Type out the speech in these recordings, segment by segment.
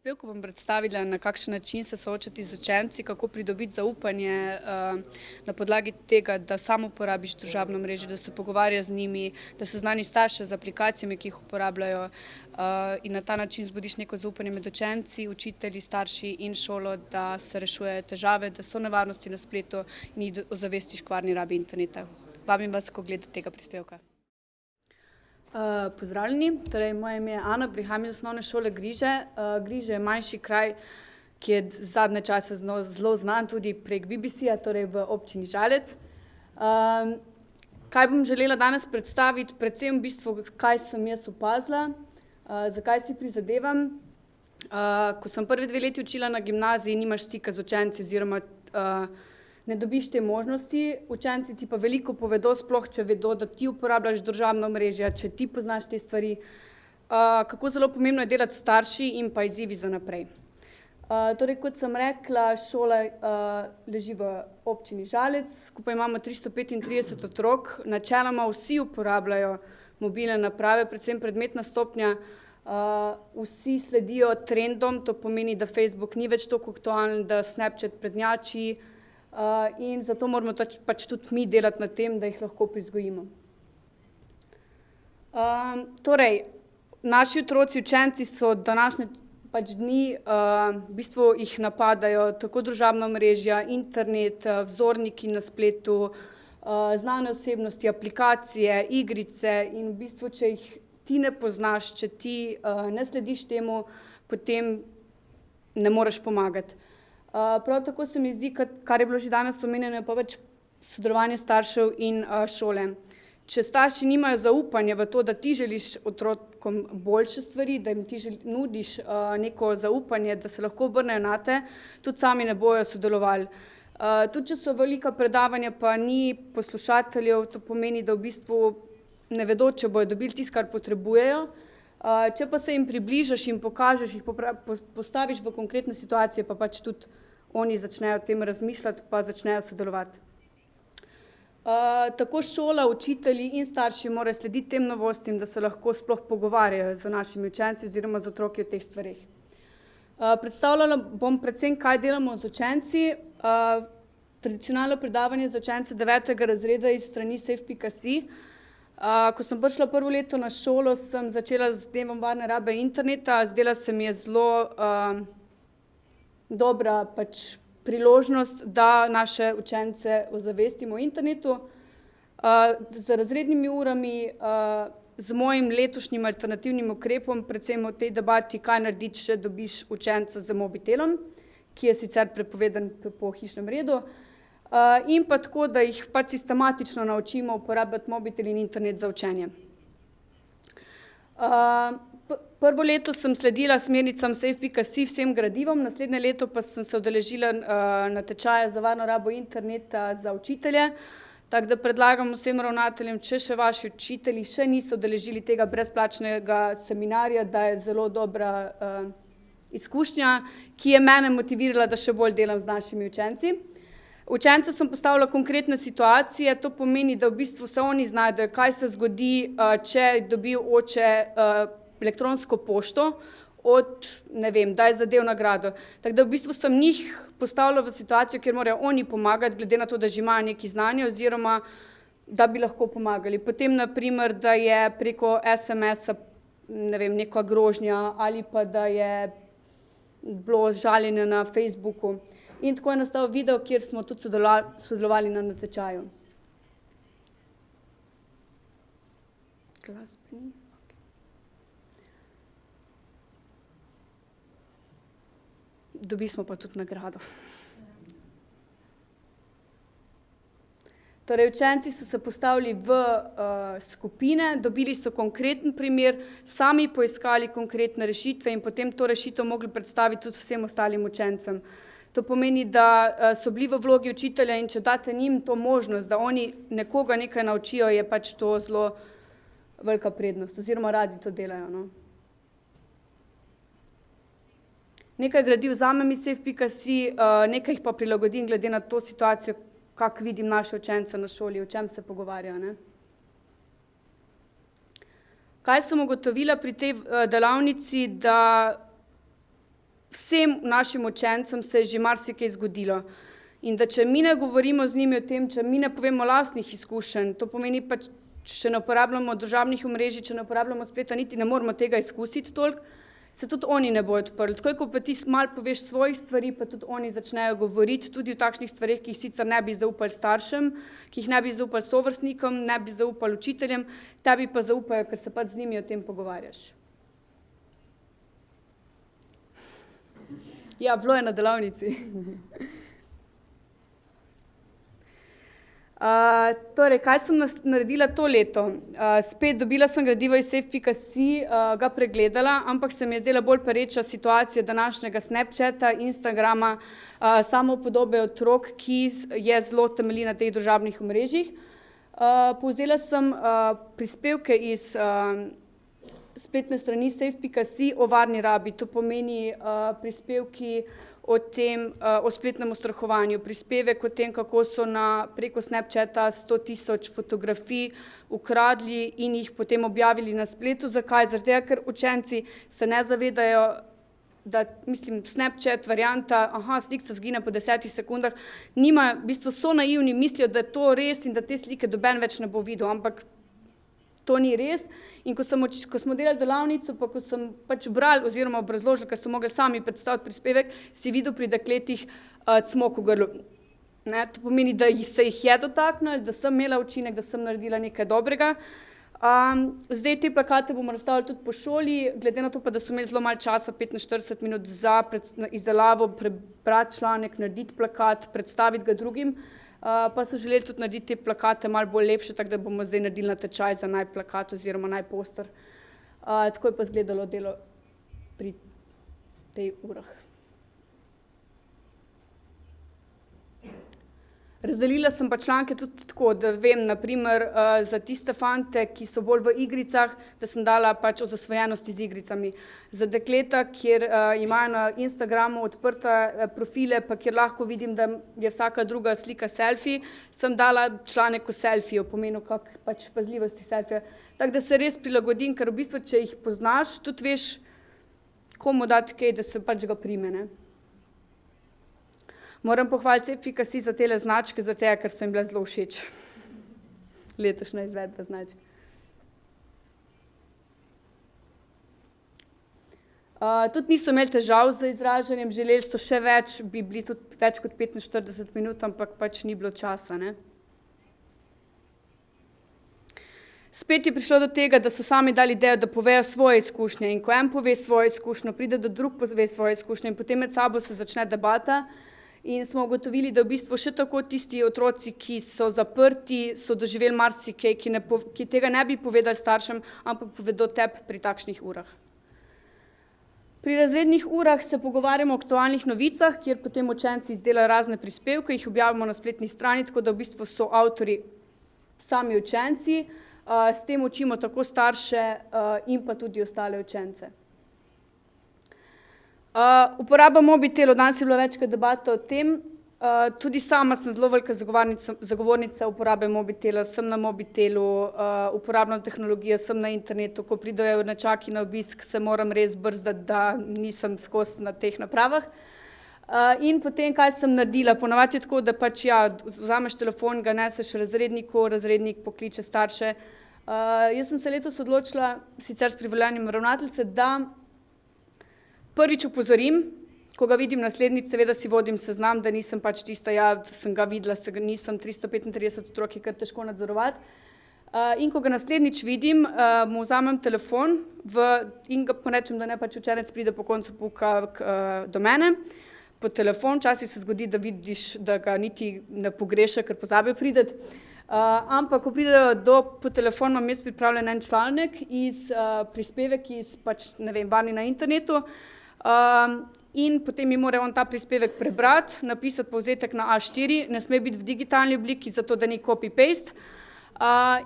prispevku bom predstavila, na kakšen način se soočati z učenci, kako pridobiti zaupanje na podlagi tega, da sam uporabiš družabno mrežo, da se pogovarja z njimi, da se znani starše z aplikacijami, ki jih uporabljajo in na ta način zbudiš neko zaupanje med učenci, učitelji, starši in šolo, da se rešujejo težave, da so nevarnosti na spletu in jih ozavestiš k varni rabi interneta. Vabim vas, ko gledate tega prispevka. Pozdravljeni, torej moje ime je Ana, prihajam iz osnovne šole Griže. Griže je manjši kraj, ki je zadnje čase zelo znan tudi prek BBC-ja, torej v občini Žalec. Kaj bom želela danes predstaviti, predvsem v bistvu, kaj sem jaz opazila, zakaj si prizadevam. Ko sem prvi 2 leti učila na gimnaziji, nimaš stika z učenci oziroma ne dobiš te možnosti, učenci ti pa veliko povedo, sploh če vedo, da ti uporabljaš družabno mrežje, če ti poznaš te stvari, kako zelo pomembno je delati s starši in pa izzivi za naprej. Torej, kot sem rekla, šola leži v občini Žalec, skupaj imamo 335 otrok, načeloma vsi uporabljajo mobilne naprave, predvsem predmetna stopnja, vsi sledijo trendom, to pomeni, da Facebook ni več toliko aktualen, da Snapchat prednjači, in zato moramo pač tudi mi delati na tem, da jih lahko privzgojimo. Torej, naši otroci, učenci so današnje dni, v bistvu jih napadajo tako družabna omrežja, internet, vzorniki na spletu, znane osebnosti, aplikacije, igrice in v bistvu, če jih ti ne poznaš, če ti ne slediš temu, potem ne moreš pomagati. Prav tako se mi zdi, kar je bilo že danes omenjeno, pa več sodelovanje staršev in šole. Če starši nimajo zaupanja v to, da ti želiš otrokom boljše stvari, da jim ti nudiš neko zaupanje, da se lahko obrnejo nate, tudi sami ne bojo sodelovali. Tudi če so velika predavanja, pa ni poslušateljev, to pomeni, da v bistvu ne vedo, če bojo dobili tisto, kar potrebujejo. Če pa se jim približaš in pokažeš, jih postaviš v konkretne situacije, pa pač tudi oni začnejo o tem razmišljati, pa začnejo sodelovati. Tako šola, učitelji in starši morajo slediti tem novostim, da se lahko sploh pogovarjajo z našimi učenci oziroma z otroki o teh stvareh. Predstavljala bom predvsem, kaj delamo z učenci. Tradicionalno predavanje za učence 9. razreda iz strani safe.si. Ko sem prišla prvo leto na šolo, sem začela z dnevom varne rabe interneta. Zdela se mi je zelo dobra priložnost, da naše učence ozavestimo o internetu. Z razrednimi urami, z mojim letošnjim alternativnim ukrepom, predvsem o tej debati, kaj narediti, če dobiš učenca z mobitelom, ki je sicer prepovedan po hišnem redu, in pa tako, da jih sistematično naučimo uporabljati mobitel in internet za učenje. Prvo leto sem sledila smernicam safe.si vsem gradivom, naslednje leto pa sem se udeležila natečaja za varno rabo interneta za učitelje, tako da predlagam vsem ravnateljem, če še vaši učitelji še niso udeležili tega brezplačnega seminarja, da je zelo dobra izkušnja, ki je mene motivirala, da še bolj delam z našimi učenci. Učence sem postavila konkretne situacije, to pomeni, da v bistvu se oni znajdejo, kaj se zgodi, če dobi oče elektronsko pošto od, ne vem, da je zadev nagrado. Tako da v bistvu sem njih postavila v situacijo, kjer morajo oni pomagati, glede na to, da že imajo neki znanje oziroma da bi lahko pomagali. Potem, na primer, da je preko SMS-a, ne vem, neka grožnja ali pa da je bilo žaljenje na Facebooku. In tako je nastal video, kjer smo tudi sodelovali na natečaju. Dobili smo pa tudi nagrado. Torej, učenci so se postavili v skupine, dobili so konkreten primer, sami poiskali konkretne rešitve in potem to rešitev mogli predstaviti tudi vsem ostalim učencem. To pomeni, da so bili v vlogi učitelja in če date njim to možnost, da oni nekoga nekaj naučijo, je to zelo velika prednost oziroma radi to delajo, no. Nekaj gradiv vzamem iz safe.si, nekaj jih pa prilagodim glede na to situacijo, kako vidim naše učence na šoli, o čem se pogovarjajo, ne. Kaj sem ugotovila pri tej delavnici, da vsem našim učencem se je že marsikaj zgodilo. In da če mi ne govorimo z njimi o tem, če mi ne povemo lastnih izkušenj, to pomeni pač, če ne uporabljamo družabnih omrežij, če ne uporabljamo spleta, niti ne moramo tega izkusiti toliko, se tudi oni ne bodo odprli. Tako ko pa ti malo poveš svojih stvari, pa tudi oni začnejo govoriti tudi o takšnih stvareh, ki jih sicer ne bi zaupali staršem, ki jih ne bi zaupali sovrstnikom, ne bi zaupali učiteljem, tebi pa zaupajo, ker se pač z njimi o tem pogovarjaš. Ja, bilo je na delavnici. Torej, kaj sem naredila to leto? Spet dobila sem gradivo iz safe.si, ga pregledala, ampak se mi je zdela bolj pereča situacija današnjega Snapchata, Instagrama, samopodobe otrok, ki je zelo temelji na teh družabnih omrežjih. Povzela sem prispevke iz spletne strani safe.si o varni rabi, to pomeni prispevki o tem, o spletnem ustrahovanju, prispevek o tem, kako so preko Snapchata 100.000 fotografij ukradli in jih potem objavili na spletu. Zakaj? Zaradi tega, ker učenci se ne zavedajo, da, Snapchat varianta, slika se zgine po 10 sekundah, v bistvu so naivni, mislijo, da je to res in da te slike noben več ne bo videl, ampak to ni res. In ko smo delali delavnico, pa ko sem pač brali oziroma obrazložili, ker so mogli sami predstaviti prispevek, si videl pri dekletih cmok v grlu. To pomeni, da se jih je dotaknilo, da sem imela učinek, da sem naredila nekaj dobrega. Zdaj te plakate bomo razstavili tudi po šoli, glede na to pa, da so imeli zelo malo časa, 45 minut za izdelavo, prebrati članek, narediti plakat, predstaviti ga drugim, pa so želeli tudi narediti te plakate malo bolj lepše, tako da bomo zdaj naredili natečaj za naj plakat oziroma naj poster. Tako je pa izgledalo delo pri tej urah. Razdelila sem pa članke tudi tako, da vem, na primer, za tiste fante, ki so bolj v igricah, da sem dala pač o zasvojenosti z igricami. Za dekleta, kjer imajo na Instagramu odprte profile, pa kjer lahko vidim, da je vsaka druga slika selfie, sem dala članek o selfiju, o pomenu pač pazljivosti selfija. Tako da se res prilagodim, ker v bistvu, če jih poznaš, tudi veš, komu dati kaj, da se pač ga prime, ne. Moram pohvaliti safe.si za tele značke, zato ker so jim bile zelo všeč. Letošnja izvedba značk. Tudi niso imeli težav z izražanjem, želeli so še več, bi bili tudi več kot 45 minut, ampak pač ni bilo časa, ne. Spet je prišlo do tega, da so sami dali idejo, da povejo svoje izkušnje, in ko en pove svojo izkušnjo, pride do drug pove svoje izkušnje in potem med sabo se začne debata. In smo ugotovili, da v bistvu še tako tisti otroci, ki so zaprti, so doživeli marsikaj, ki tega ne bi povedali staršem, ampak povedo tebi pri takšnih urah. Pri razrednih urah se pogovarjamo o aktualnih novicah, kjer potem učenci izdelajo razne prispevke, jih objavimo na spletni strani, tako da v bistvu so avtorji sami učenci. S tem učimo tako starše in pa tudi ostale učence. Uporaba mobitelov, danes je bilo večkrat debata o tem, tudi sama sem zelo velika zagovornica uporabe mobitela, sem na mobitelu, uporabljam tehnologijo, sem na internetu, ko pridejo nečaki na obisk, se moram res brzdati, da nisem skozi na teh napravah. In potem, kaj sem naredila, ponavadi je tako, da pač vzameš telefon, ga neseš razredniku, razrednik pokliče starše. Jaz sem se letos odločila, sicer s privoljenjem ravnateljice, da prvič opozorim, ko ga vidim naslednjič, seveda si vodim seznam, da nisem pač tista, da sem ga videla, nisem 335 otrok, je kar težko nadzorovati. In ko ga naslednjič vidim, mu vzamem telefon in ga porečem, da ne pač učenec pride po koncu pouka do mene, po telefon, včasih se zgodi, da vidiš, da ga niti ne pogreša, ker pozabijo priti. Ampak, ko pridejo po telefonu, imam jaz pripravljen en članek prispevek iz pač, ne vem, varni na internetu, in potem mi mora on ta prispevek prebrati, napisati povzetek na A4, ne sme biti v digitalni obliki, zato da ni copy-paste,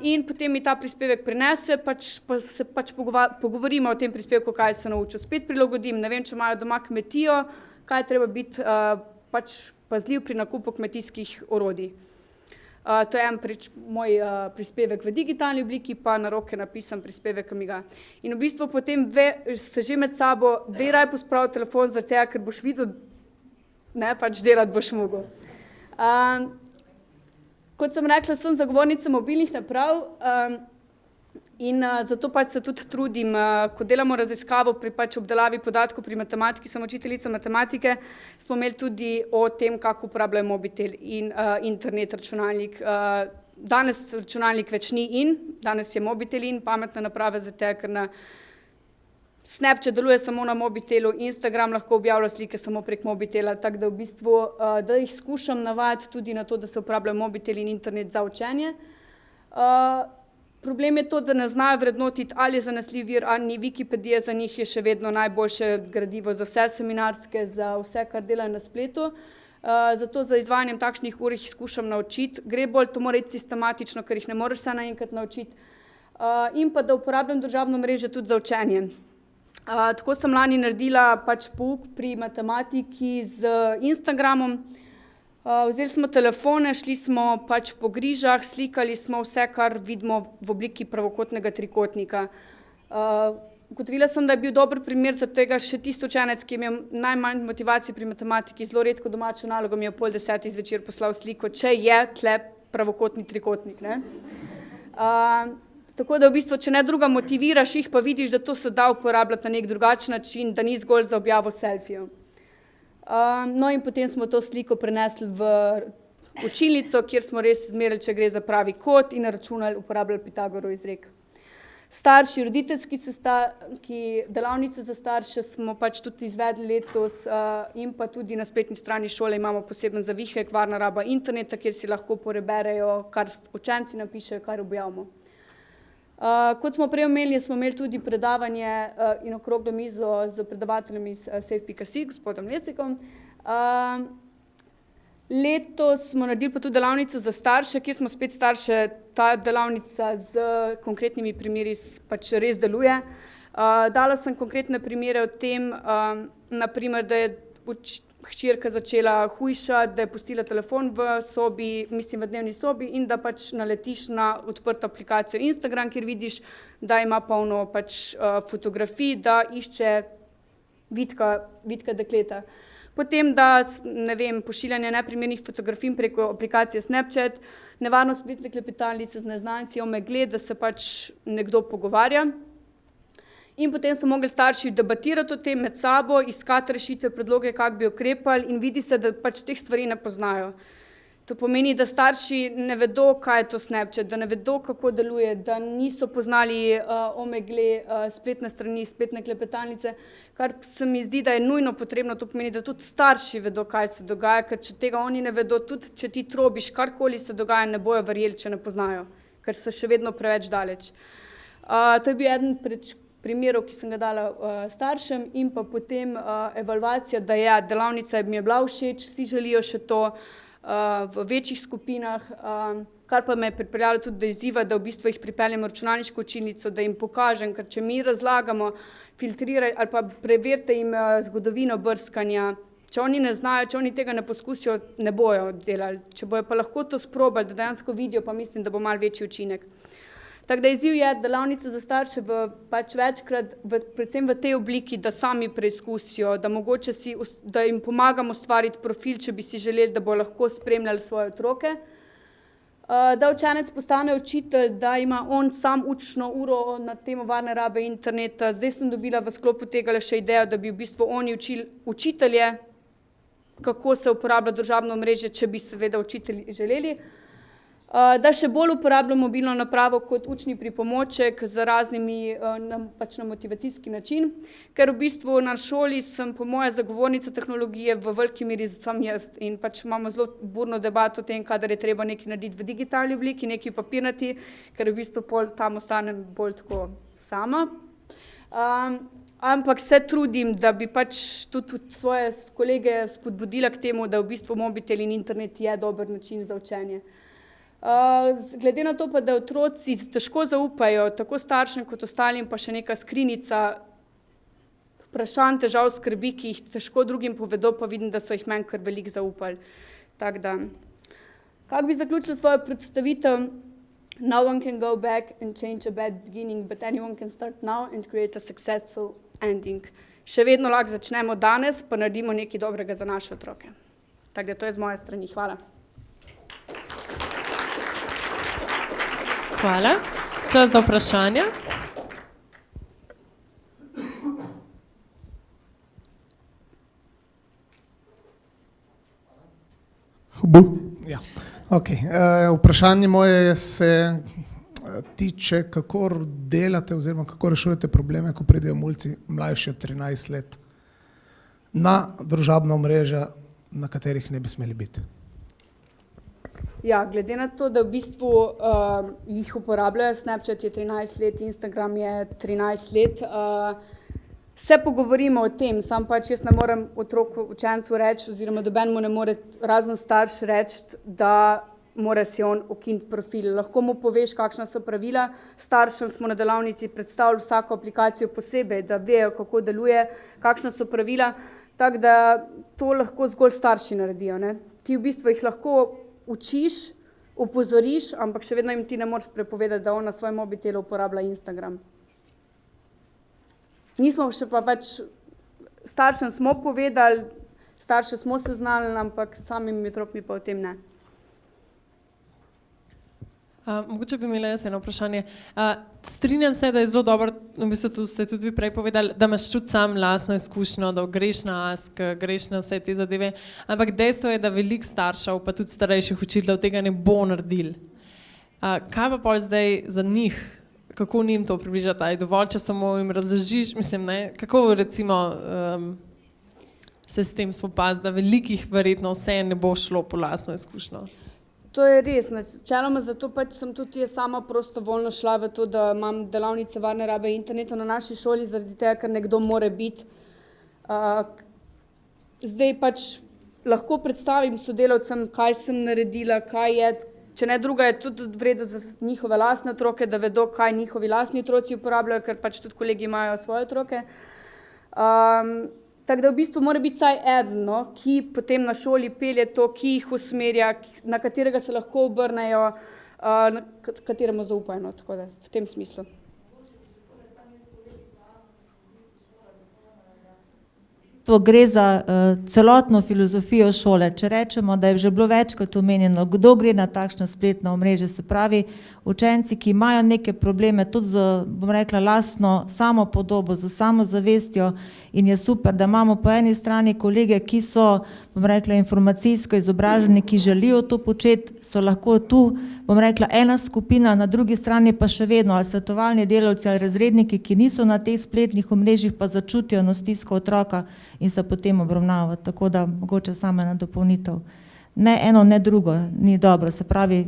in potem mi ta prispevek prinese, se pač pogovorimo o tem prispevku, kaj se naučil. Spet prilagodim, ne vem, če imajo doma kmetijo, kaj treba biti pač pazljiv pri nakupu kmetijskih orodij. To je moj prispevek v digitalni obliki, pa na roke napisan prispevek, ki mi ga. In v bistvu potem se že med sabo, daj raj pospravi telefon, zaradi tega, ker boš videl, ne, pač delati boš mogel. Kot sem rekla, sem zagovornica mobilnih naprav in zato pač se tudi trudim, ko delamo raziskavo pri pač obdelavi podatkov pri matematiki, sem učiteljica matematike, smo imeli tudi o tem, kako uporabljajo mobitel in internet, računalnik. Danes računalnik več ni in, danes je mobitel in pametne naprave, zato ker na Snapchat deluje samo na mobitelu, Instagram lahko objavlja slike samo prek mobitela, tako da v bistvu, da jih skušam navajati tudi na to, da se uporabljajo mobitel in internet za učenje. Problem je to, da ne znajo vrednotiti, ali je zanesljiv vir, ali ni. Wikipedija za njih je še vedno najboljše gradivo za vse seminarske, za vse, kar delajo na spletu. Zato za izvajanjem takšnih ur jih skušam naučiti. Gre bolj, to mora iti sistematično, ker jih ne moreš vse naenkrat naučiti. In pa da uporabljam družabno mrežo tudi za učenje. Tako sem lani naredila pač pouk pri matematiki z Instagramom. Vzeli smo telefone, šli smo pač po grižah, slikali smo vse, kar vidimo v obliki pravokotnega trikotnika. Ugotovila sem, da je bil dober primer za tega še tisti učenec, ki je imel najmanj motivacije pri matematiki, zelo redko domačo nalogo mi je ob 9:30 zvečer poslal sliko, če je tle pravokotni trikotnik, ne. Tako da v bistvu, če ne druga motiviraš jih, pa vidiš, da to se da uporabljati na nek drugačen način, da ni zgolj za objavo selfijev. No in potem smo to sliko prenesli v učilnico, kjer smo res izmerili, če gre za pravi kot in računali, uporabljali Pitagorov izrek. Starši, roditeljski sestanki, delavnice za starše smo pač tudi izvedli letos in pa tudi na spletni strani šole imamo poseben zavihek, varna raba interneta, kjer si lahko preberejo, kar učenci napišejo, kar objavimo. Kot smo prej omenili, smo imeli tudi predavanje in okroglo mizo z predavateljem iz Safe.si, gospodom Lesikom. Letos smo naredili pa tudi delavnico za starše, kjer smo spet starše, ta delavnica z konkretnimi primeri pač res deluje. Dala sem konkretne primere o tem, naprimer, da je hčerka začela hujšati, da je pustila telefon v sobi, mislim v dnevni sobi in da pač naletiš na odprto aplikacijo Instagram, kjer vidiš, da ima polno pač fotografij, da išče vitka dekleta. Potem, da, ne vem, pošiljanje neprimernih fotografij preko aplikacije Snapchat, nevarno spletne klepetalnice z neznanci, omegle, da se pač nekdo pogovarja. In potem so mogli starši debatirati o tem med sabo, iskati rešitve, predloge, kako bi ukrepali in vidi se, da pač teh stvari ne poznajo. To pomeni, da starši ne vedo, kaj je to Snapchat, da ne vedo, kako deluje, da niso poznali omegle, spletne strani, spletne klepetalnice, kar se mi zdi, da je nujno potrebno. To pomeni, da tudi starši vedo, kaj se dogaja, ker če tega oni ne vedo, tudi če ti trobiš, karkoli se dogaja, ne bojo verjeli, če ne poznajo, ker so še vedno preveč daleč. To je bil eden primerov, ki sem ga dala staršem in pa potem evalvacija, da je delavnica mi je bila všeč, vsi želijo še to v večjih skupinah, kar pa me je pripeljalo tudi do izziva, da v bistvu jih pripeljem v računalniško učilnico, da jim pokažem, ker če mi razlagamo, filtriraj ali pa preverite jim zgodovino brskanja, če oni ne znajo, če oni tega ne poskusijo, ne bojo delali, če bojo pa lahko to sprobali, da dejansko vidijo, pa mislim, da bo malo večji učinek. Tako da izziv je delavnica za starše pač večkrat, predvsem v tej obliki, da sami preizkusijo, da mogoče da jim pomagamo ustvariti profil, če bi si želeli, da bo lahko spremljali svoje otroke. Da učenec postane učitelj, da ima on sam učno uro na temo varne rabe interneta. Zdaj sem dobila v sklopu tega še idejo, da bi v bistvu oni učili učitelje, kako se uporablja družabno omrežje, če bi seveda učitelji želeli. Da še bolj uporabljam mobilno napravo kot učni pripomoček z raznimi pač na motivacijski način, ker v bistvu na šoli sem po moje zagovornica tehnologije v veliki meri sam jaz in pač imamo zelo burno debato o tem, kadar je treba nekaj narediti v digitalni obliki, nekaj papirnati, ker v bistvu pol tam ostanem bolj tako sama. Ampak se trudim, da bi pač tudi svoje kolege spodbudila k temu, da v bistvu mobitel in internet je dober način za učenje. Glede na to pa, da otroci težko zaupajo, tako staršem kot ostalim, pa še neka skrinjica vprašanj, težav, skrbi, ki jih težko drugim povedo, pa vidim, da so jih meni kar veliko zaupali. Tako da, Kako bi zaključila svojo predstavitev? No one can go back and change a bad beginning, but anyone can start now and create a successful ending. Še vedno lahko začnemo danes, pa naredimo nekaj dobrega za naše otroke. Tako da to je z moje strani. Hvala. Hvala. Čas za vprašanja. Ja. Okay. Vprašanje moje se tiče, kako delate oziroma kako rešujete probleme, ko pridejo mulci mlajši od 13 let na družabna omrežja, na katerih ne bi smeli biti. Ja, glede na to, da v bistvu jih uporabljajo, Snapchat je 13 let, Instagram je 13 let, se pogovorimo o tem, sam pač jaz ne morem otroku, učencu reči, oziroma nobenemu ne more razen starš reči, da mora si on ukiniti profil. Lahko mu poveš, kakšna so pravila. Staršem smo na delavnici predstavili vsako aplikacijo posebej, da vejo, kako deluje, kakšna so pravila, tako da to lahko zgolj starši naredijo, ne. Ti v bistvu jih lahko učiš, opozoriš, ampak še vedno jim ti ne moreš prepovedati, da on na svojem mobitelu uporablja Instagram. Nismo še pa pač, staršem smo povedali, starše smo seznanili, ampak samim otrokom pa o tem ne. Mogoče bi imela jaz eno vprašanje. Strinjam se, da je zelo dobro, v bistvu to ste tudi vi prej povedali, da imaš tudi sam lastno izkušnjo, da greš na Ask, greš na vse te zadeve, ampak dejstvo je, da veliko staršev, pa tudi starejših učiteljev tega ne bo naredil. Kaj pa pol zdaj za njih? Kako njim to približati? Je dovolj, če samo jim razložiš, mislim, ne? Kako recimo se s tem spopasti, da velikih verjetno vse ne bo šlo po lastno izkušnjo? To je res, načeloma zato pač sem tudi jaz sama prostovoljno šla v to, da imam delavnice varne rabe interneta na naši šoli, zaradi tega, ker nekdo more biti. Zdaj pač lahko predstavim sodelavcem, kaj sem naredila, kaj je, če ne druga, je tudi v redu za njihove lastne otroke, da vedo, kaj njihovi lastni otroci uporabljajo, ker pač tudi kolegi imajo svoje otroke. Tako da v bistvu mora biti vsaj eden, no, ki potem na šoli pelje to, ki jih usmerja, na katerega se lahko obrnejo, kateremu zaupajo, no, tako da v tem smislu. To gre za celotno filozofijo šole. Če rečemo, da je že bilo večkrat omenjeno, kdo gre na takšna spletna omrežja, se pravi učenci, ki imajo neke probleme tudi z, bom rekla, lastno samopodobo, z samozavestjo, in je super, da imamo po eni strani kolege, ki so, bom rekla, informacijsko izobraženi, ki želijo to početi, so lahko tu, bom rekla, ena skupina, na drugi strani pa še vedno ali svetovalni delavci ali razredniki, ki niso na teh spletnih omrežjih, pa začutijo stisko otroka in se potem obravnava. Tako da mogoče sama ena dopolnitev. Ne eno, ne drugo ni dobro, se pravi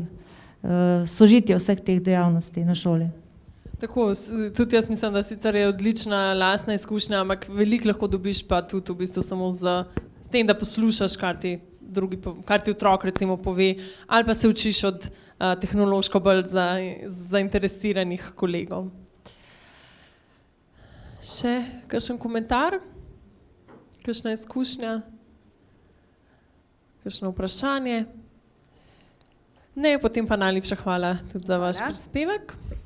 sožitje vseh teh dejavnosti na šoli. Tako, tudi jaz mislim, da sicer je odlična lastna izkušnja, ampak veliko lahko dobiš pa tudi v bistvu samo z tem, da poslušaš, kar ti otrok recimo pove, ali pa se učiš od tehnološko bolj zainteresiranih kolegov. Še kakšen komentar? Kakšna izkušnja? Kakšno vprašanje? Ne, potem pa najlepša hvala tudi za vaš prispevek.